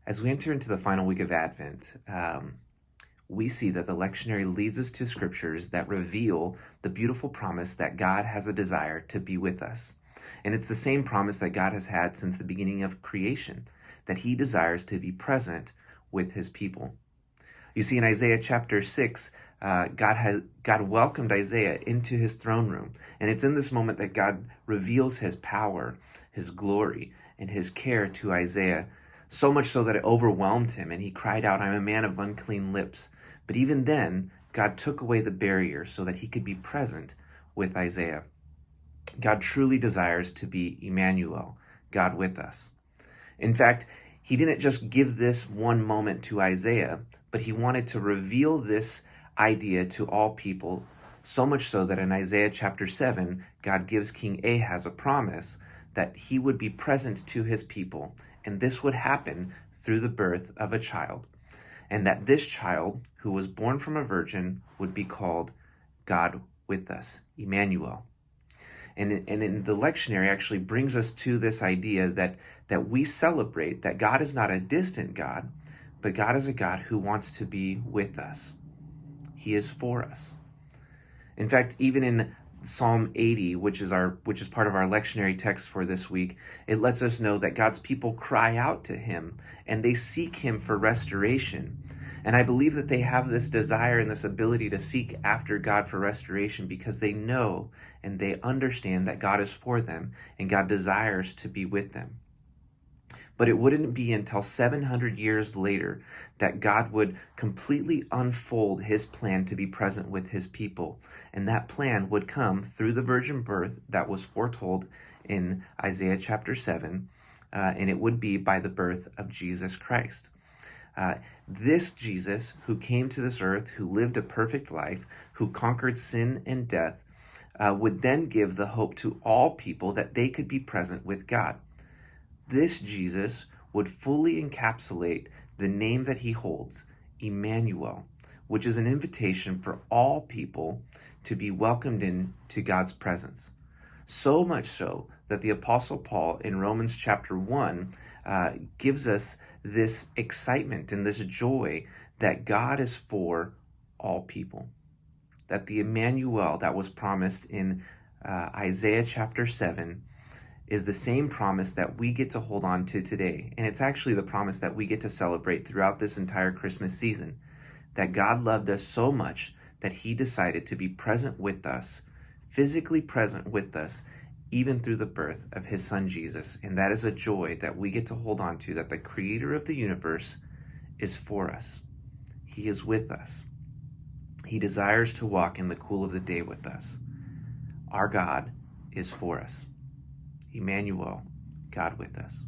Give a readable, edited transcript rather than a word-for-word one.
As we enter into the final week of Advent, we see that the lectionary leads us to scriptures that reveal the beautiful promise that God has a desire to be with us. And it's the same promise that God has had since the beginning of creation, that he desires to be present with his people. You see, in Isaiah chapter 6, God welcomed Isaiah into his throne room. And it's in this moment that God reveals his power, his glory, and his care to Isaiah, so much so that it overwhelmed him, and he cried out, "I'm a man of unclean lips." But even then, God took away the barrier so that he could be present with Isaiah. God truly desires to be Emmanuel, God with us. In fact, he didn't just give this one moment to Isaiah, but he wanted to reveal this idea to all people, so much so that in Isaiah chapter 7, God gives King Ahaz a promise that he would be present to his people, and this would happen through the birth of a child, and that this child, who was born from a virgin, would be called God with us, Emmanuel. And in the lectionary actually brings us to this idea that we celebrate that God is not a distant God, but God is a God who wants to be with us. He is for us. In fact, even in Psalm 80, which is part of our lectionary text for this week, it lets us know that God's people cry out to him and they seek him for restoration. And I believe that they have this desire and this ability to seek after God for restoration because they know and they understand that God is for them and God desires to be with them. But it wouldn't be until 700 years later that God would completely unfold his plan to be present with his people. And that plan would come through the virgin birth that was foretold in Isaiah chapter 7, and it would be by the birth of Jesus Christ. This Jesus, who came to this earth, who lived a perfect life, who conquered sin and death, would then give the hope to all people that they could be present with God. This Jesus would fully encapsulate the name that he holds, Emmanuel, which is an invitation for all people to be welcomed into God's presence. So much so that the Apostle Paul in Romans chapter 1 gives us this excitement and this joy that God is for all people. That the Emmanuel that was promised in Isaiah chapter 7 is the same promise that we get to hold on to today. And it's actually the promise that we get to celebrate throughout this entire Christmas season. That God loved us so much that he decided to be present with us, physically present with us, even through the birth of his son Jesus. And that is a joy that we get to hold on to, that the creator of the universe is for us. He is with us. He desires to walk in the cool of the day with us. Our God is for us. Emmanuel, God with us.